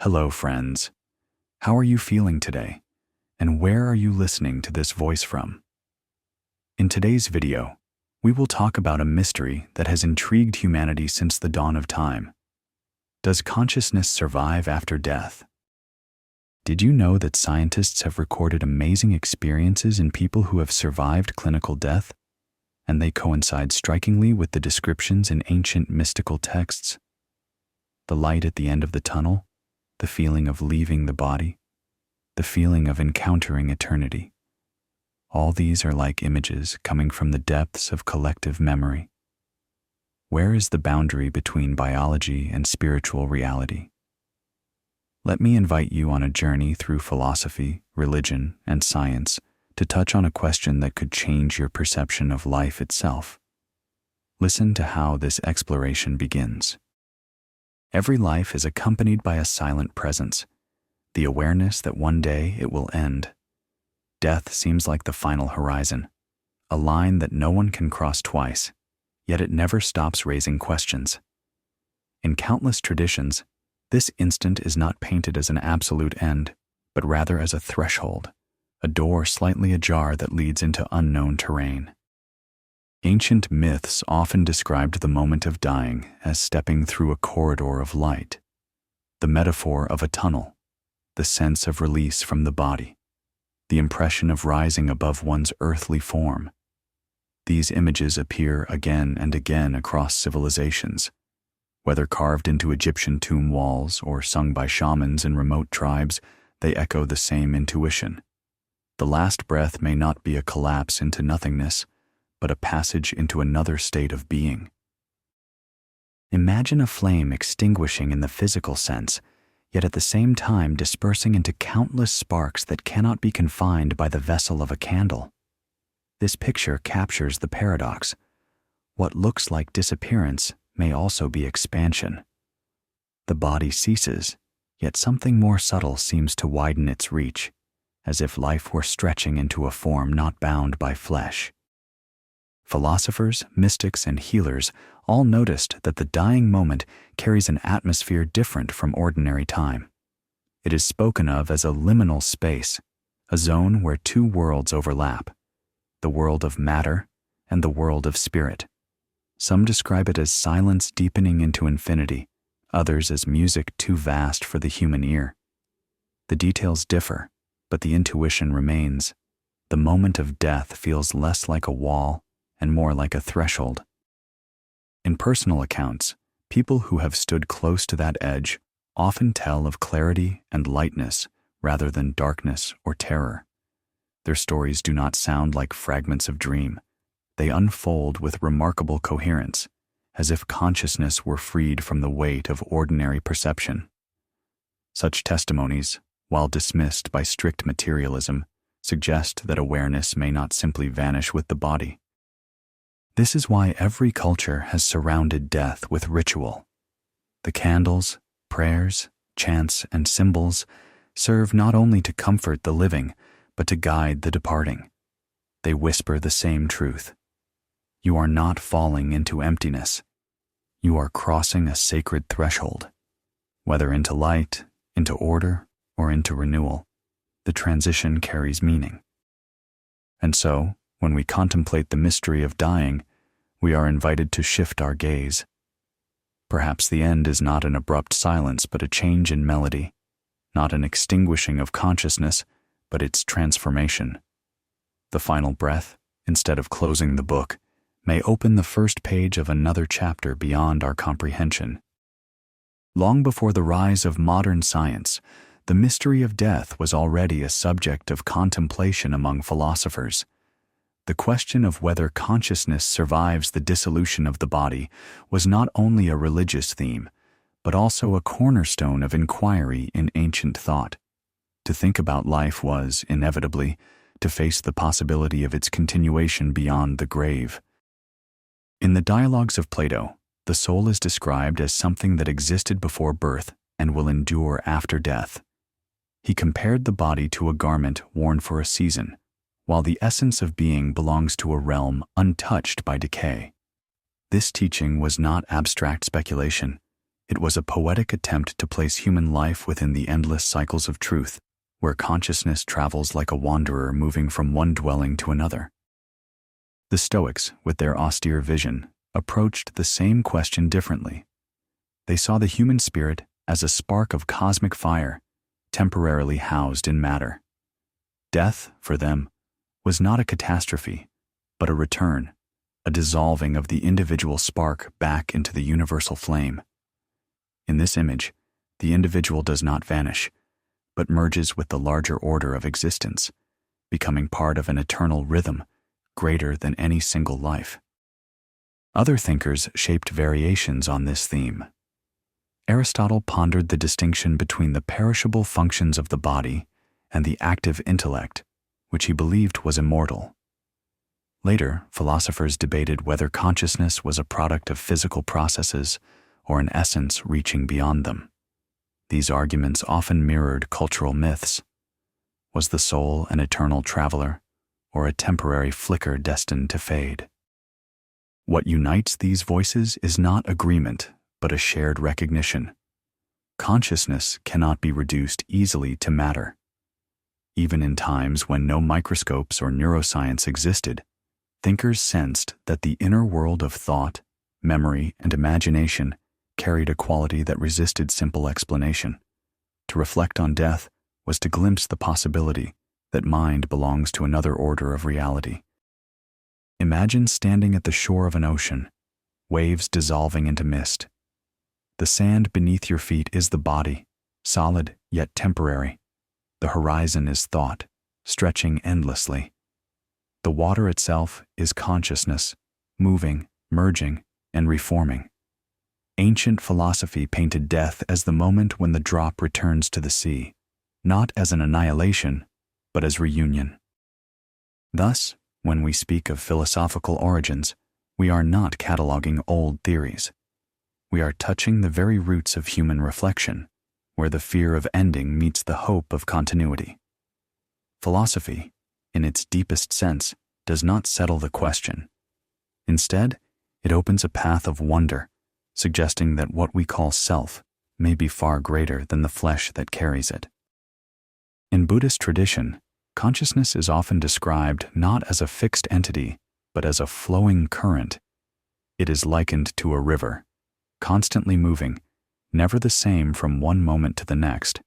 Hello, friends. How are you feeling today? And where are you listening to this voice from? In today's video, we will talk about a mystery that has intrigued humanity since the dawn of time. Does consciousness survive after death? Did you know that scientists have recorded amazing experiences in people who have survived clinical death? And they coincide strikingly with the descriptions in ancient mystical texts. The light at the end of the tunnel, the feeling of leaving the body, the feeling of encountering eternity. All these are like images coming from the depths of collective memory. Where is the boundary between biology and spiritual reality? Let me invite you on a journey through philosophy, religion, and science to touch on a question that could change your perception of life itself. Listen to how this exploration begins. Every life is accompanied by a silent presence, the awareness that one day it will end. Death seems like the final horizon, a line that no one can cross twice, yet it never stops raising questions. In countless traditions, this instant is not painted as an absolute end, but rather as a threshold, a door slightly ajar that leads into unknown terrain. Ancient myths often described the moment of dying as stepping through a corridor of light, the metaphor of a tunnel, the sense of release from the body, the impression of rising above one's earthly form. These images appear again and again across civilizations, whether carved into Egyptian tomb walls or sung by shamans in remote tribes. They echo the same intuition. The last breath may not be a collapse into nothingness, but a passage into another state of being. Imagine a flame extinguishing in the physical sense, yet at the same time dispersing into countless sparks that cannot be confined by the vessel of a candle. This picture captures the paradox. What looks like disappearance may also be expansion. The body ceases, yet something more subtle seems to widen its reach, as if life were stretching into a form not bound by flesh. Philosophers, mystics, and healers all noticed that the dying moment carries an atmosphere different from ordinary time. It is spoken of as a liminal space, a zone where two worlds overlap, the world of matter and the world of spirit. Some describe it as silence deepening into infinity, others as music too vast for the human ear. The details differ, but the intuition remains. The moment of death feels less like a wall and more like a threshold. In personal accounts, people who have stood close to that edge often tell of clarity and lightness rather than darkness or terror. Their stories do not sound like fragments of dream. They unfold with remarkable coherence, as if consciousness were freed from the weight of ordinary perception. Such testimonies, while dismissed by strict materialism, suggest that awareness may not simply vanish with the body. This is why every culture has surrounded death with ritual. The candles, prayers, chants, and symbols serve not only to comfort the living, but to guide the departing. They whisper the same truth. You are not falling into emptiness. You are crossing a sacred threshold. Whether into light, into order, or into renewal, the transition carries meaning. And so, when we contemplate the mystery of dying, we are invited to shift our gaze. Perhaps the end is not an abrupt silence, but a change in melody, not an extinguishing of consciousness, but its transformation. The final breath, instead of closing the book, may open the first page of another chapter beyond our comprehension. Long before the rise of modern science, the mystery of death was already a subject of contemplation among philosophers. The question of whether consciousness survives the dissolution of the body was not only a religious theme, but also a cornerstone of inquiry in ancient thought. To think about life was, inevitably, to face the possibility of its continuation beyond the grave. In the dialogues of Plato, the soul is described as something that existed before birth and will endure after death. He compared the body to a garment worn for a season, while the essence of being belongs to a realm untouched by decay. This teaching was not abstract speculation. It was a poetic attempt to place human life within the endless cycles of truth, where consciousness travels like a wanderer moving from one dwelling to another. The Stoics, with their austere vision, approached the same question differently. They saw the human spirit as a spark of cosmic fire, temporarily housed in matter. Death, for them, was not a catastrophe, but a return, a dissolving of the individual spark back into the universal flame. In this image, the individual does not vanish, but merges with the larger order of existence, becoming part of an eternal rhythm greater than any single life. Other thinkers shaped variations on this theme. Aristotle pondered the distinction between the perishable functions of the body and the active intellect, which he believed was immortal. Later, philosophers debated whether consciousness was a product of physical processes or an essence reaching beyond them. These arguments often mirrored cultural myths. Was the soul an eternal traveler, or a temporary flicker destined to fade? What unites these voices is not agreement, but a shared recognition. Consciousness cannot be reduced easily to matter. Even in times when no microscopes or neuroscience existed, thinkers sensed that the inner world of thought, memory, and imagination carried a quality that resisted simple explanation. To reflect on death was to glimpse the possibility that mind belongs to another order of reality. Imagine standing at the shore of an ocean, waves dissolving into mist. The sand beneath your feet is the body, solid yet temporary. The horizon is thought, stretching endlessly. The water itself is consciousness, moving, merging, and reforming. Ancient philosophy painted death as the moment when the drop returns to the sea, not as an annihilation, but as reunion. Thus, when we speak of philosophical origins, we are not cataloging old theories. We are touching the very roots of human reflection, where the fear of ending meets the hope of continuity. Philosophy, in its deepest sense, does not settle the question. Instead, it opens a path of wonder, suggesting that what we call self may be far greater than the flesh that carries it. In Buddhist tradition, consciousness is often described not as a fixed entity, but as a flowing current. It is likened to a river, constantly moving, never the same from one moment to the next,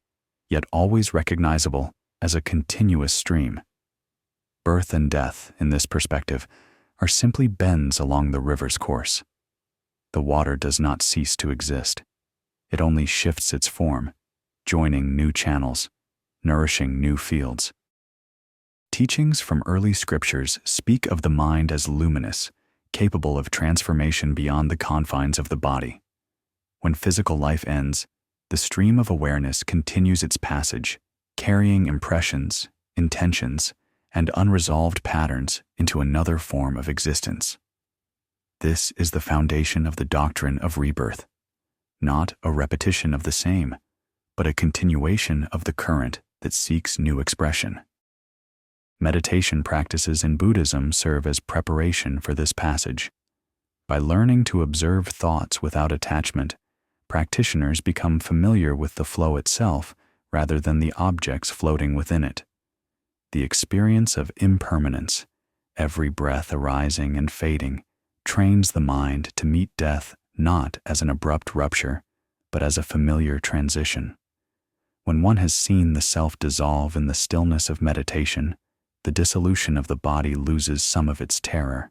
yet always recognizable as a continuous stream. Birth and death, in this perspective, are simply bends along the river's course. The water does not cease to exist. It only shifts its form, joining new channels, nourishing new fields. Teachings from early scriptures speak of the mind as luminous, capable of transformation beyond the confines of the body. When physical life ends, the stream of awareness continues its passage, carrying impressions, intentions, and unresolved patterns into another form of existence. This is the foundation of the doctrine of rebirth, not a repetition of the same, but a continuation of the current that seeks new expression. Meditation practices in Buddhism serve as preparation for this passage. By learning to observe thoughts without attachment, practitioners become familiar with the flow itself rather than the objects floating within it. The experience of impermanence, every breath arising and fading, trains the mind to meet death not as an abrupt rupture, but as a familiar transition. When one has seen the self dissolve in the stillness of meditation, the dissolution of the body loses some of its terror.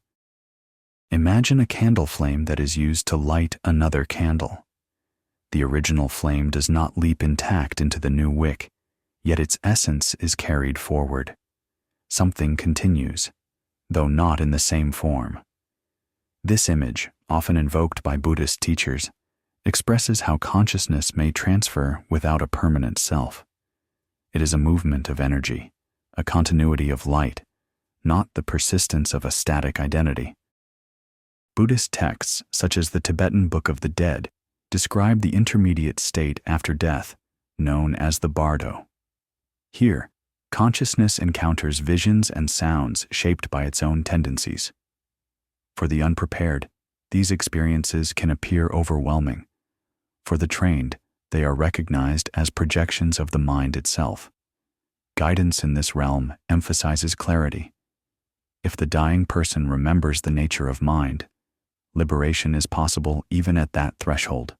Imagine a candle flame that is used to light another candle. The original flame does not leap intact into the new wick, yet its essence is carried forward. Something continues, though not in the same form. This image, often invoked by Buddhist teachers, expresses how consciousness may transfer without a permanent self. It is a movement of energy, a continuity of light, not the persistence of a static identity. Buddhist texts, such as the Tibetan Book of the Dead, describe the intermediate state after death, known as the bardo. Here, consciousness encounters visions and sounds shaped by its own tendencies. For the unprepared, these experiences can appear overwhelming. For the trained, they are recognized as projections of the mind itself. Guidance in this realm emphasizes clarity. If the dying person remembers the nature of mind, liberation is possible even at that threshold.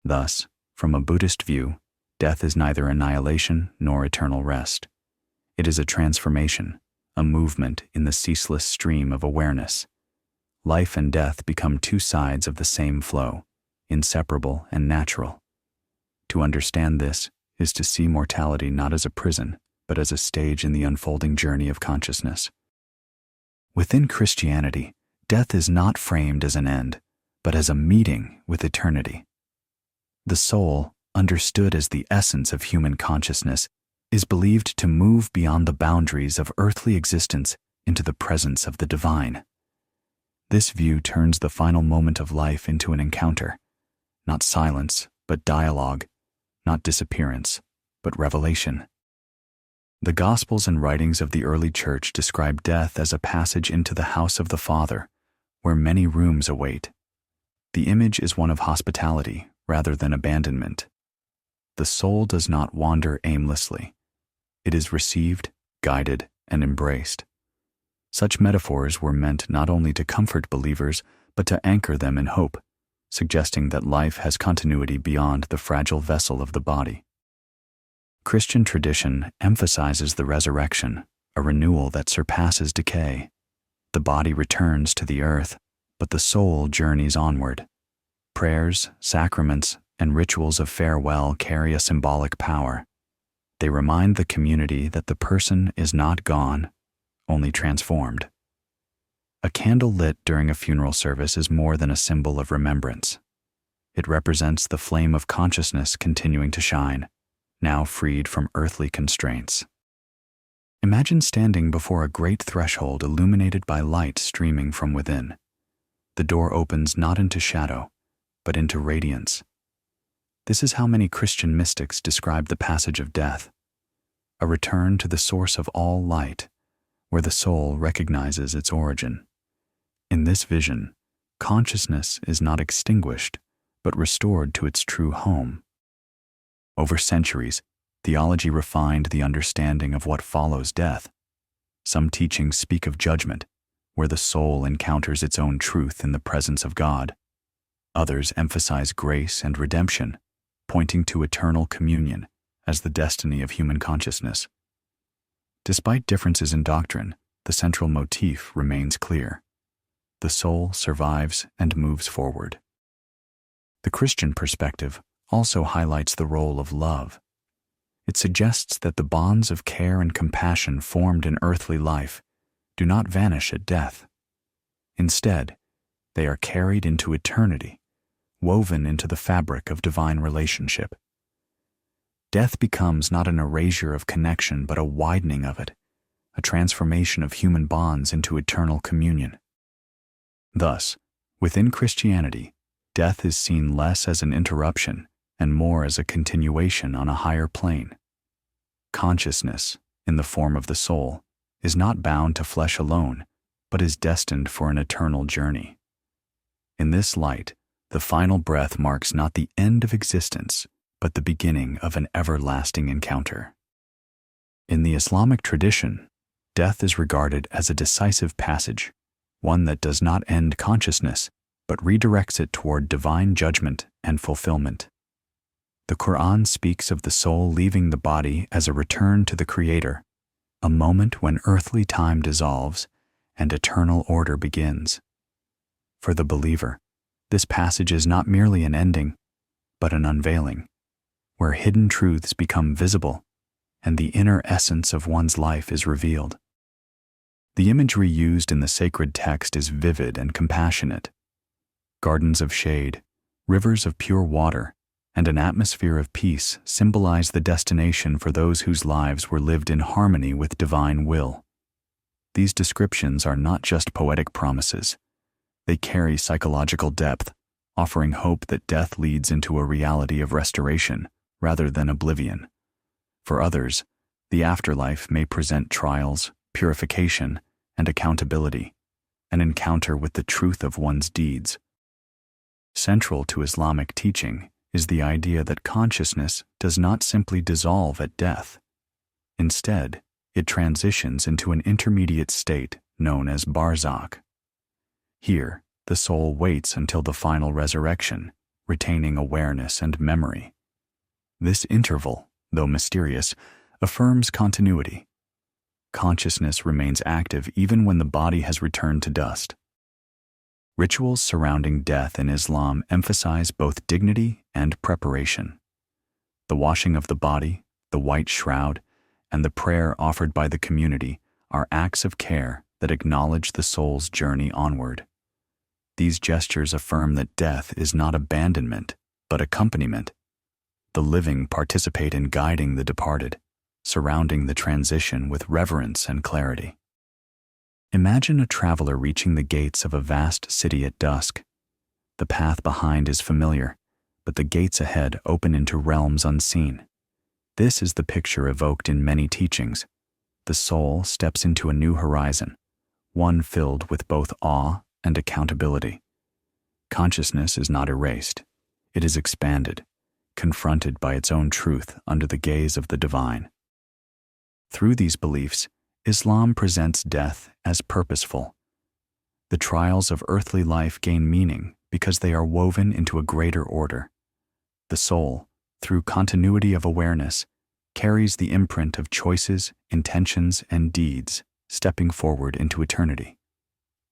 Thus, from a Buddhist view, death is neither annihilation nor eternal rest. It is a transformation, a movement in the ceaseless stream of awareness. Life and death become two sides of the same flow, inseparable and natural. To understand this is to see mortality not as a prison, but as a stage in the unfolding journey of consciousness. Within Christianity, death is not framed as an end, but as a meeting with eternity. The soul, understood as the essence of human consciousness, is believed to move beyond the boundaries of earthly existence into the presence of the divine. This view turns the final moment of life into an encounter, not silence, but dialogue, not disappearance, but revelation. The Gospels and writings of the early church describe death as a passage into the house of the Father, where many rooms await. The image is one of hospitality rather than abandonment. The soul does not wander aimlessly. It is received, guided, and embraced. Such metaphors were meant not only to comfort believers, but to anchor them in hope, suggesting that life has continuity beyond the fragile vessel of the body. Christian tradition emphasizes the resurrection, a renewal that surpasses decay. The body returns to the earth, but the soul journeys onward. Prayers, sacraments, and rituals of farewell carry a symbolic power. They remind the community that the person is not gone, only transformed. A candle lit during a funeral service is more than a symbol of remembrance. It represents the flame of consciousness continuing to shine, now freed from earthly constraints. Imagine standing before a great threshold illuminated by light streaming from within. The door opens not into shadow, but into radiance. This is how many Christian mystics describe the passage of death, a return to the source of all light, where the soul recognizes its origin. In this vision, consciousness is not extinguished, but restored to its true home. Over centuries, theology refined the understanding of what follows death. Some teachings speak of judgment, where the soul encounters its own truth in the presence of God. Others emphasize grace and redemption, pointing to eternal communion as the destiny of human consciousness. Despite differences in doctrine, the central motif remains clear. The soul survives and moves forward. The Christian perspective also highlights the role of love. It suggests that the bonds of care and compassion formed in earthly life do not vanish at death. Instead, they are carried into eternity, woven into the fabric of divine relationship. Death becomes not an erasure of connection but a widening of it, a transformation of human bonds into eternal communion. Thus, within Christianity, death is seen less as an interruption and more as a continuation on a higher plane. Consciousness, in the form of the soul, is not bound to flesh alone, but is destined for an eternal journey. In this light, the final breath marks not the end of existence, but the beginning of an everlasting encounter. In the Islamic tradition, death is regarded as a decisive passage, one that does not end consciousness, but redirects it toward divine judgment and fulfillment. The Quran speaks of the soul leaving the body as a return to the Creator, a moment when earthly time dissolves and eternal order begins. For the believer, this passage is not merely an ending, but an unveiling, where hidden truths become visible and the inner essence of one's life is revealed. The imagery used in the sacred text is vivid and compassionate. Gardens of shade, rivers of pure water, and an atmosphere of peace symbolize the destination for those whose lives were lived in harmony with divine will. These descriptions are not just poetic promises. They carry psychological depth, offering hope that death leads into a reality of restoration rather than oblivion. For others, the afterlife may present trials, purification, and accountability, an encounter with the truth of one's deeds. Central to Islamic teaching is the idea that consciousness does not simply dissolve at death. Instead, it transitions into an intermediate state known as barzakh. Here, the soul waits until the final resurrection, retaining awareness and memory. This interval, though mysterious, affirms continuity. Consciousness remains active even when the body has returned to dust. Rituals surrounding death in Islam emphasize both dignity and preparation. The washing of the body, the white shroud, and the prayer offered by the community are acts of care that acknowledge the soul's journey onward. These gestures affirm that death is not abandonment, but accompaniment. The living participate in guiding the departed, surrounding the transition with reverence and clarity. Imagine a traveler reaching the gates of a vast city at dusk. The path behind is familiar, but the gates ahead open into realms unseen. This is the picture evoked in many teachings. The soul steps into a new horizon, one filled with both awe and accountability. Consciousness is not erased. It is expanded, confronted by its own truth under the gaze of the divine. Through these beliefs, Islam presents death as purposeful. The trials of earthly life gain meaning because they are woven into a greater order. The soul, through continuity of awareness, carries the imprint of choices, intentions, and deeds, stepping forward into eternity.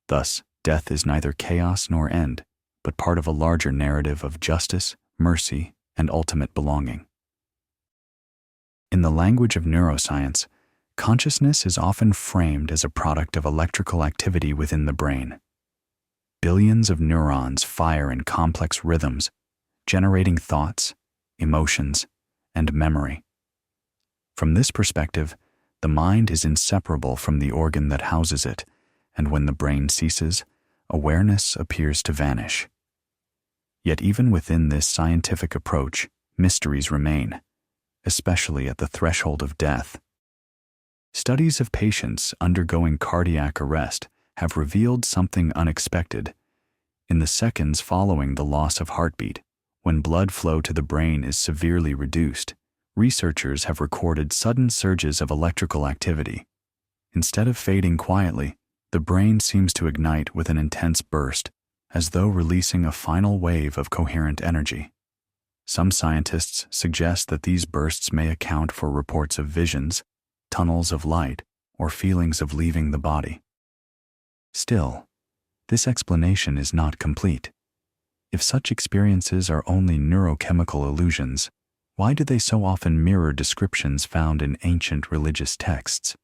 Thus, death is neither chaos nor end, but part of a larger narrative of justice, mercy, and ultimate belonging. In the language of neuroscience, consciousness is often framed as a product of electrical activity within the brain. Billions of neurons fire in complex rhythms, generating thoughts, emotions, and memory. From this perspective, the mind is inseparable from the organ that houses it, and when the brain ceases, awareness appears to vanish. Yet even within this scientific approach, mysteries remain, especially at the threshold of death. Studies of patients undergoing cardiac arrest have revealed something unexpected. In the seconds following the loss of heartbeat, when blood flow to the brain is severely reduced, researchers have recorded sudden surges of electrical activity. Instead of fading quietly, the brain seems to ignite with an intense burst, as though releasing a final wave of coherent energy. Some scientists suggest that these bursts may account for reports of visions, tunnels of light, or feelings of leaving the body. Still, this explanation is not complete. If such experiences are only neurochemical illusions, why do they so often mirror descriptions found in ancient religious texts?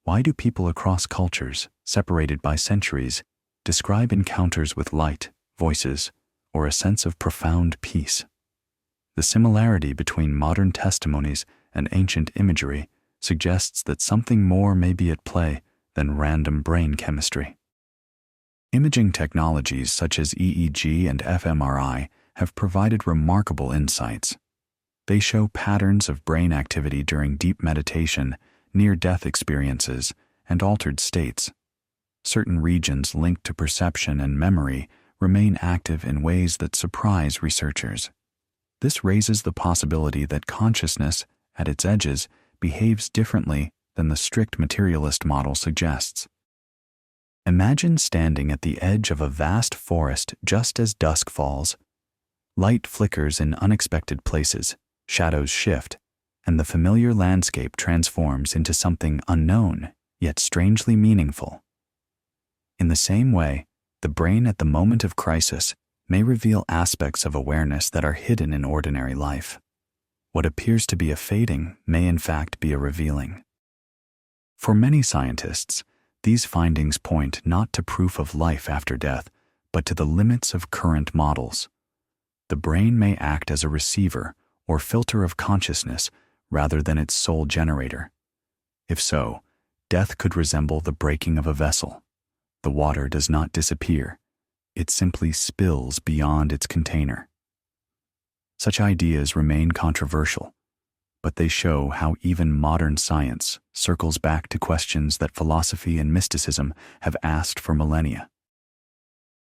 Why do people across cultures, separated by centuries, describe encounters with light, voices, or a sense of profound peace? The similarity between modern testimonies and ancient imagery suggests that something more may be at play than random brain chemistry. Imaging technologies such as EEG and fMRI have provided remarkable insights. They show patterns of brain activity during deep meditation, near-death experiences, and altered states. Certain regions linked to perception and memory remain active in ways that surprise researchers. This raises the possibility that consciousness, at its edges, behaves differently than the strict materialist model suggests. Imagine standing at the edge of a vast forest just as dusk falls. Light flickers in unexpected places, shadows shift, and the familiar landscape transforms into something unknown, yet strangely meaningful. In the same way, the brain at the moment of crisis may reveal aspects of awareness that are hidden in ordinary life. What appears to be a fading may in fact be a revealing. For many scientists, these findings point not to proof of life after death, but to the limits of current models. The brain may act as a receiver or filter of consciousness rather than its sole generator. If so, death could resemble the breaking of a vessel. The water does not disappear. It simply spills beyond its container. Such ideas remain controversial, but they show how even modern science circles back to questions that philosophy and mysticism have asked for millennia.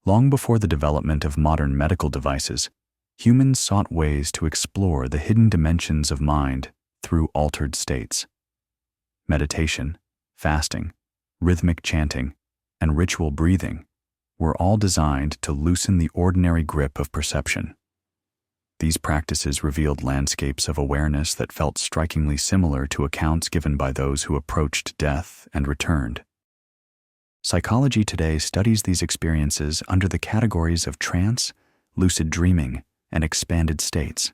Long before the development of modern medical devices, humans sought ways to explore the hidden dimensions of mind through altered states. Meditation, fasting, rhythmic chanting, and ritual breathing were all designed to loosen the ordinary grip of perception. These practices revealed landscapes of awareness that felt strikingly similar to accounts given by those who approached death and returned. Psychology today studies these experiences under the categories of trance, lucid dreaming, and expanded states.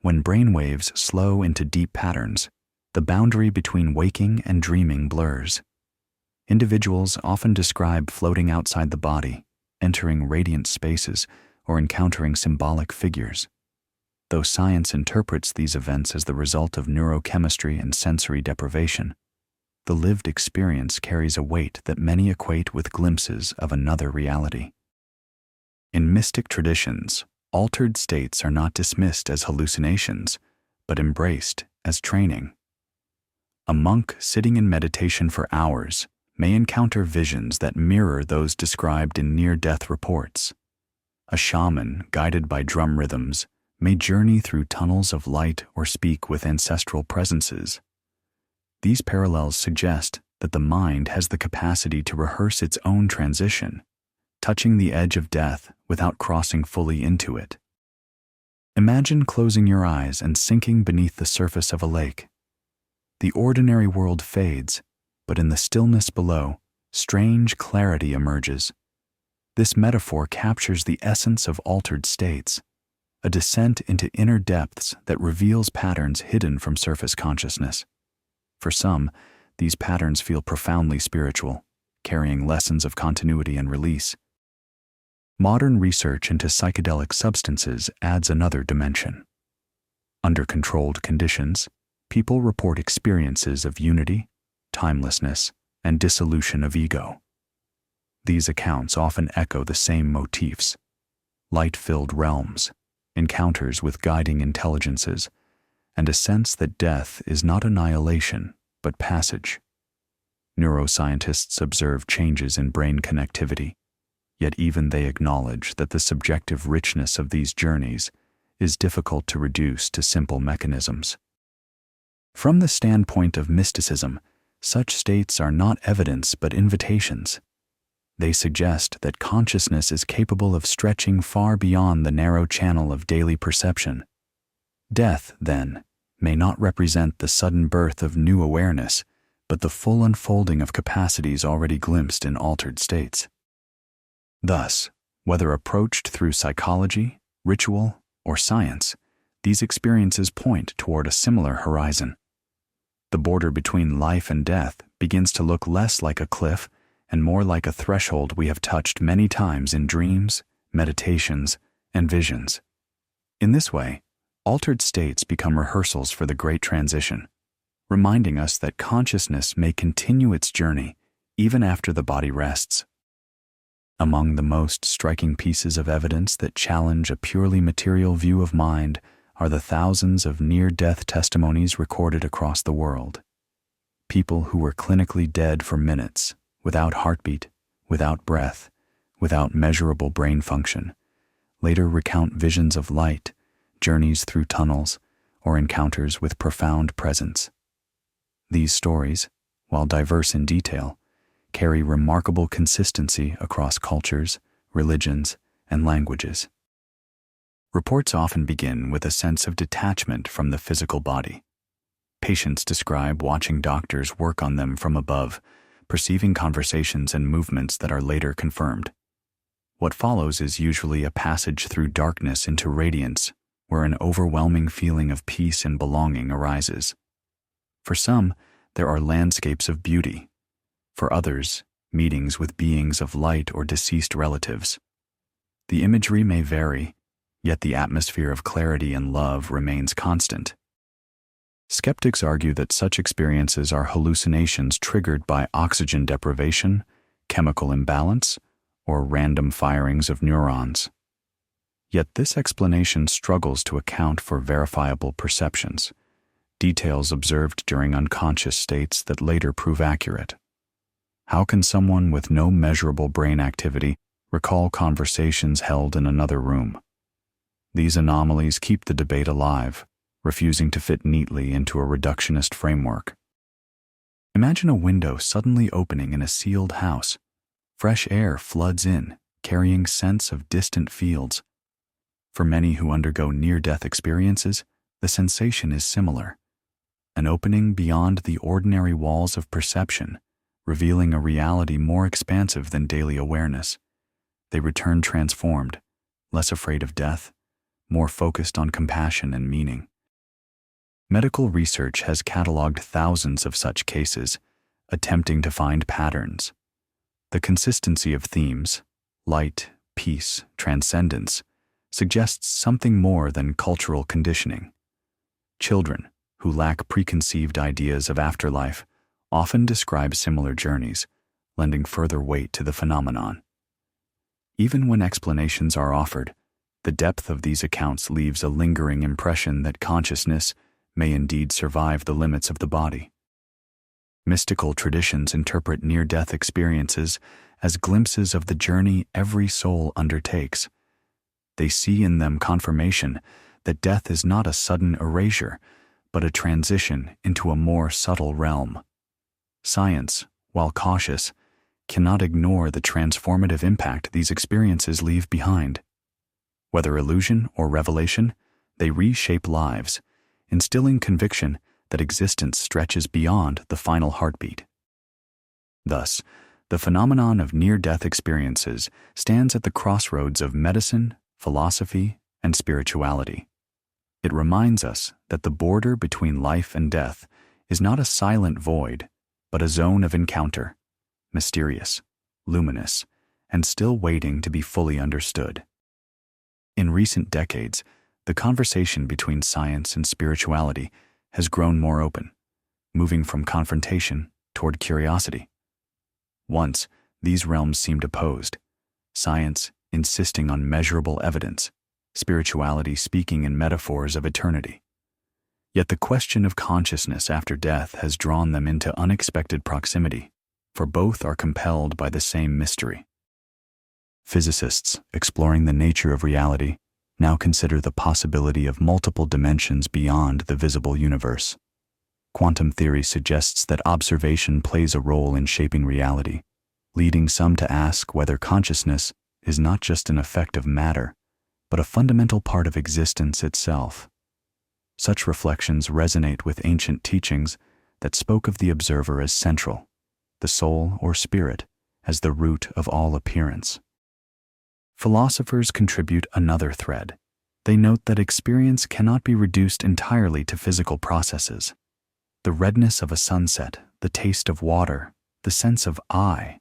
When brainwaves slow into deep patterns, the boundary between waking and dreaming blurs. Individuals often describe floating outside the body, entering radiant spaces, or encountering symbolic figures. Though science interprets these events as the result of neurochemistry and sensory deprivation, the lived experience carries a weight that many equate with glimpses of another reality. In mystic traditions, altered states are not dismissed as hallucinations, but embraced as training. A monk sitting in meditation for hours may encounter visions that mirror those described in near-death reports. A shaman, guided by drum rhythms, may journey through tunnels of light or speak with ancestral presences. These parallels suggest that the mind has the capacity to rehearse its own transition, touching the edge of death without crossing fully into it. Imagine closing your eyes and sinking beneath the surface of a lake. The ordinary world fades, but in the stillness below, strange clarity emerges. This metaphor captures the essence of altered states, a descent into inner depths that reveals patterns hidden from surface consciousness. For some, these patterns feel profoundly spiritual, carrying lessons of continuity and release. Modern research into psychedelic substances adds another dimension. Under controlled conditions, people report experiences of unity, timelessness, and dissolution of ego. These accounts often echo the same motifs: light-filled realms, encounters with guiding intelligences, and a sense that death is not annihilation, but passage. Neuroscientists observe changes in brain connectivity, yet even they acknowledge that the subjective richness of these journeys is difficult to reduce to simple mechanisms. From the standpoint of mysticism, such states are not evidence but invitations. They suggest that consciousness is capable of stretching far beyond the narrow channel of daily perception. Death, then, may not represent the sudden birth of new awareness, but the full unfolding of capacities already glimpsed in altered states. Thus, whether approached through psychology, ritual, or science, these experiences point toward a similar horizon. The border between life and death begins to look less like a cliff and more like a threshold we have touched many times in dreams, meditations, and visions. In this way, altered states become rehearsals for the great transition, reminding us that consciousness may continue its journey even after the body rests. Among the most striking pieces of evidence that challenge a purely material view of mind are the thousands of near-death testimonies recorded across the world. People who were clinically dead for minutes, without heartbeat, without breath, without measurable brain function, later recount visions of light, journeys through tunnels, or encounters with profound presence. These stories, while diverse in detail, carry remarkable consistency across cultures, religions, and languages. Reports often begin with a sense of detachment from the physical body. Patients describe watching doctors work on them from above, perceiving conversations and movements that are later confirmed. What follows is usually a passage through darkness into radiance, where an overwhelming feeling of peace and belonging arises. For some, there are landscapes of beauty. For others, meetings with beings of light or deceased relatives. The imagery may vary, yet the atmosphere of clarity and love remains constant. Skeptics argue that such experiences are hallucinations triggered by oxygen deprivation, chemical imbalance, or random firings of neurons. Yet this explanation struggles to account for verifiable perceptions, details observed during unconscious states that later prove accurate. How can someone with no measurable brain activity recall conversations held in another room. These anomalies keep the debate alive, refusing to fit neatly into a reductionist framework. Imagine a window suddenly opening in a sealed house. Fresh air floods in, carrying scents of distant fields. For many who undergo near-death experiences, the sensation is similar. An opening beyond the ordinary walls of perception, revealing a reality more expansive than daily awareness. They return transformed, less afraid of death, more focused on compassion and meaning. Medical research has cataloged thousands of such cases, attempting to find patterns. The consistency of themes, light, peace, transcendence, suggests something more than cultural conditioning. Children, who lack preconceived ideas of afterlife, often describe similar journeys, lending further weight to the phenomenon. Even when explanations are offered, the depth of these accounts leaves a lingering impression that consciousness may indeed survive the limits of the body. Mystical traditions interpret near-death experiences as glimpses of the journey every soul undertakes. They see in them confirmation that death is not a sudden erasure, but a transition into a more subtle realm. Science, while cautious, cannot ignore the transformative impact these experiences leave behind. Whether illusion or revelation, they reshape lives, instilling conviction that existence stretches beyond the final heartbeat. Thus, the phenomenon of near-death experiences stands at the crossroads of medicine, philosophy, and spirituality. It reminds us that the border between life and death is not a silent void, but a zone of encounter, mysterious, luminous, and still waiting to be fully understood. In recent decades, the conversation between science and spirituality has grown more open, moving from confrontation toward curiosity. Once, these realms seemed opposed, science insisting on measurable evidence, spirituality speaking in metaphors of eternity. Yet the question of consciousness after death has drawn them into unexpected proximity, for both are compelled by the same mystery. Physicists, exploring the nature of reality, now consider the possibility of multiple dimensions beyond the visible universe. Quantum theory suggests that observation plays a role in shaping reality, leading some to ask whether consciousness is not just an effect of matter, but a fundamental part of existence itself. Such reflections resonate with ancient teachings that spoke of the observer as central, the soul or spirit as the root of all appearance. Philosophers contribute another thread. They note that experience cannot be reduced entirely to physical processes. The redness of a sunset, the taste of water, the sense of I,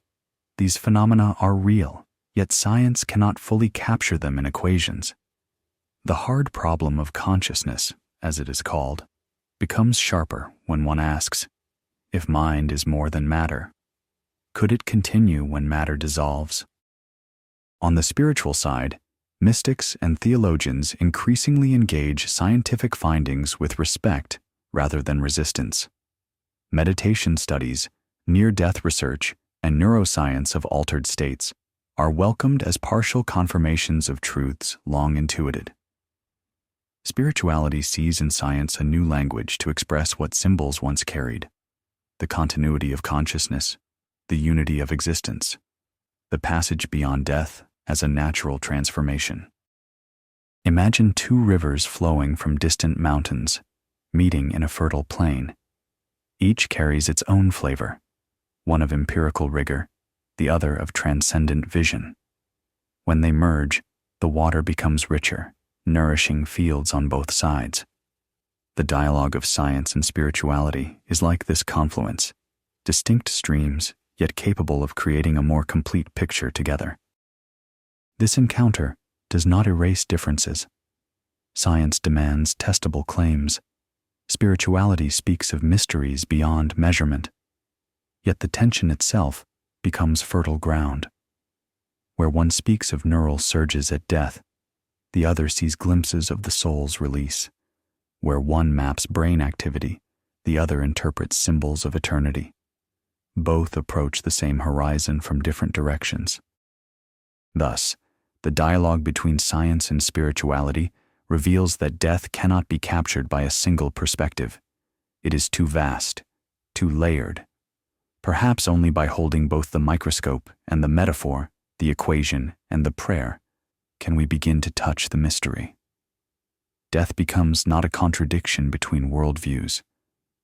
these phenomena are real, yet science cannot fully capture them in equations. The hard problem of consciousness, as it is called, becomes sharper when one asks, if mind is more than matter, could it continue when matter dissolves? On the spiritual side, mystics and theologians increasingly engage scientific findings with respect rather than resistance. Meditation studies, near-death research, and neuroscience of altered states are welcomed as partial confirmations of truths long intuited. Spirituality sees in science a new language to express what symbols once carried: the continuity of consciousness, the unity of existence, the passage beyond death as a natural transformation. Imagine two rivers flowing from distant mountains, meeting in a fertile plain. Each carries its own flavor, one of empirical rigor, the other of transcendent vision. When they merge, the water becomes richer, nourishing fields on both sides. The dialogue of science and spirituality is like this confluence, distinct streams, yet capable of creating a more complete picture together. This encounter does not erase differences. Science demands testable claims. Spirituality speaks of mysteries beyond measurement. Yet the tension itself becomes fertile ground. Where one speaks of neural surges at death, the other sees glimpses of the soul's release. Where one maps brain activity, the other interprets symbols of eternity. Both approach the same horizon from different directions. Thus, the dialogue between science and spirituality reveals that death cannot be captured by a single perspective. It is too vast, too layered. Perhaps only by holding both the microscope and the metaphor, the equation and the prayer, can we begin to touch the mystery. Death becomes not a contradiction between worldviews,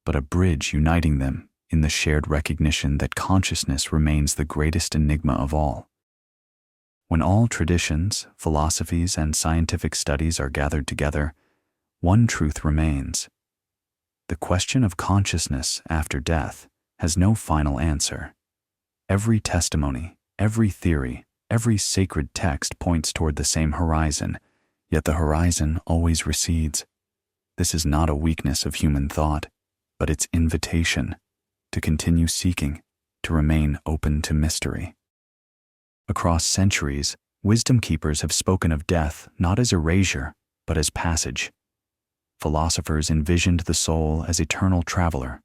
but a bridge uniting them in the shared recognition that consciousness remains the greatest enigma of all. When all traditions, philosophies, and scientific studies are gathered together, one truth remains. The question of consciousness after death has no final answer. Every testimony, every theory, every sacred text points toward the same horizon, yet the horizon always recedes. This is not a weakness of human thought, but its invitation to continue seeking, to remain open to mystery. Across centuries, wisdom keepers have spoken of death not as erasure, but as passage. Philosophers envisioned the soul as eternal traveler.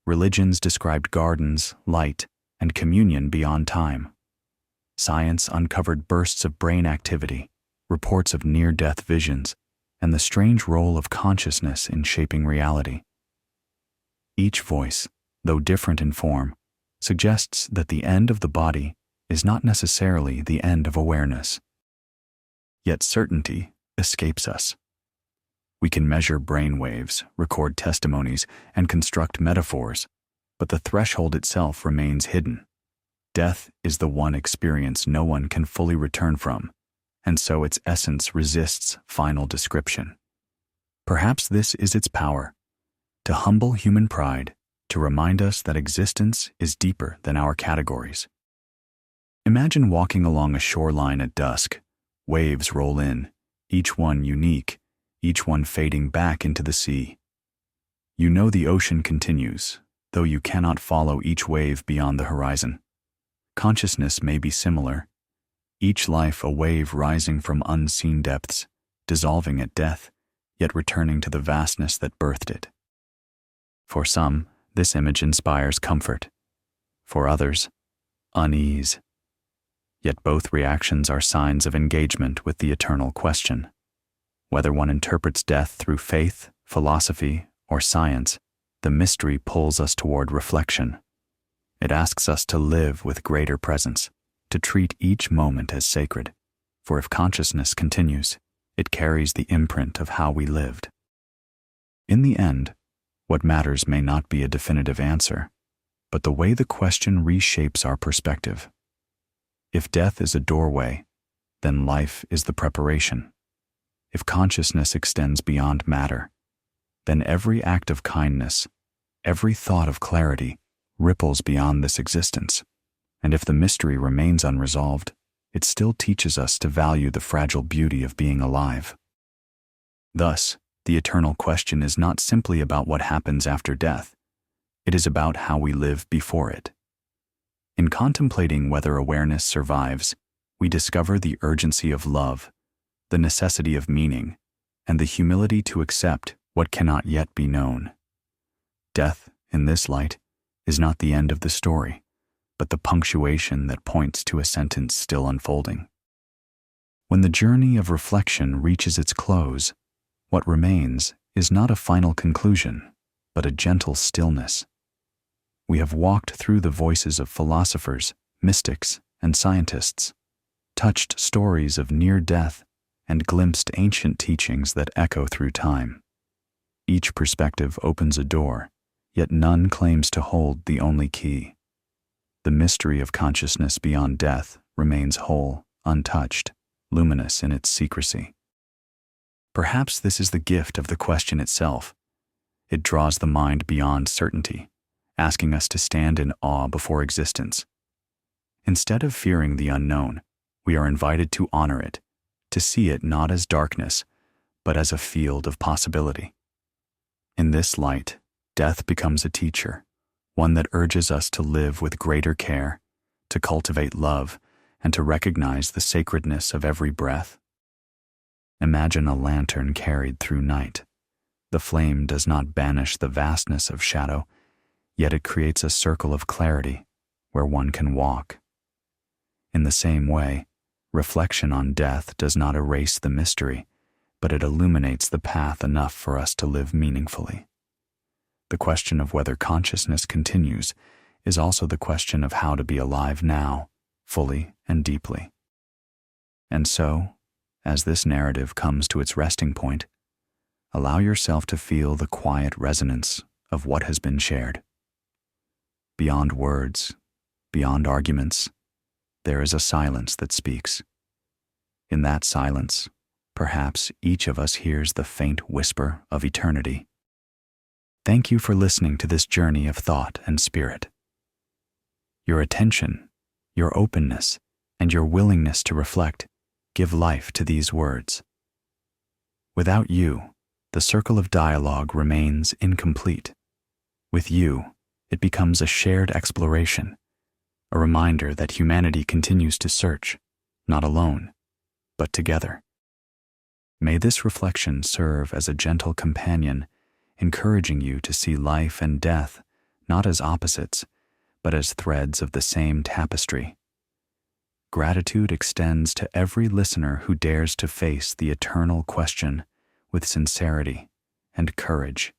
Religions described gardens, light, and communion beyond time. Science uncovered bursts of brain activity, reports of near-death visions, and the strange role of consciousness in shaping reality. Each voice, though different in form, suggests that the end of the body is not necessarily the end of awareness. Yet certainty escapes us. We can measure brain waves, record testimonies, and construct metaphors, but the threshold itself remains hidden. Death is the one experience no one can fully return from, and so its essence resists final description. Perhaps this is its power, to humble human pride, to remind us that existence is deeper than our categories. Imagine walking along a shoreline at dusk. Waves roll in, each one unique, each one fading back into the sea. You know the ocean continues, though you cannot follow each wave beyond the horizon. Consciousness may be similar, each life a wave rising from unseen depths, dissolving at death, yet returning to the vastness that birthed it. For some, this image inspires comfort. For others, unease. Yet both reactions are signs of engagement with the eternal question. Whether one interprets death through faith, philosophy, or science, the mystery pulls us toward reflection. It asks us to live with greater presence, to treat each moment as sacred, for if consciousness continues, it carries the imprint of how we lived. In the end, what matters may not be a definitive answer, but the way the question reshapes our perspective. If death is a doorway, then life is the preparation. If consciousness extends beyond matter, then every act of kindness, every thought of clarity, ripples beyond this existence. And if the mystery remains unresolved, it still teaches us to value the fragile beauty of being alive. Thus, the eternal question is not simply about what happens after death. It is about how we live before it. In contemplating whether awareness survives, we discover the urgency of love, the necessity of meaning, and the humility to accept what cannot yet be known. Death, in this light, is not the end of the story, but the punctuation that points to a sentence still unfolding. When the journey of reflection reaches its close, what remains is not a final conclusion, but a gentle stillness. We have walked through the voices of philosophers, mystics, and scientists, touched stories of near death, and glimpsed ancient teachings that echo through time. Each perspective opens a door, yet none claims to hold the only key. The mystery of consciousness beyond death remains whole, untouched, luminous in its secrecy. Perhaps this is the gift of the question itself. It draws the mind beyond certainty, asking us to stand in awe before existence. Instead of fearing the unknown, we are invited to honor it, to see it not as darkness, but as a field of possibility. In this light, death becomes a teacher, one that urges us to live with greater care, to cultivate love, and to recognize the sacredness of every breath. Imagine a lantern carried through night. The flame does not banish the vastness of shadow, yet it creates a circle of clarity where one can walk. In the same way, Reflection on death does not erase the mystery, but it illuminates the path enough for us to live meaningfully. The question of whether consciousness continues is also the question of how to be alive now, fully and deeply. And so, as this narrative comes to its resting point, allow yourself to feel the quiet resonance of what has been shared. Beyond words, beyond arguments, there is a silence that speaks. In that silence, perhaps each of us hears the faint whisper of eternity. Thank you for listening to this journey of thought and spirit. Your attention, your openness, and your willingness to reflect give life to these words. Without you, the circle of dialogue remains incomplete. With you, it becomes a shared exploration, a reminder that humanity continues to search, not alone, but together. May this reflection serve as a gentle companion, encouraging you to see life and death not as opposites, but as threads of the same tapestry. Gratitude extends to every listener who dares to face the eternal question with sincerity and courage.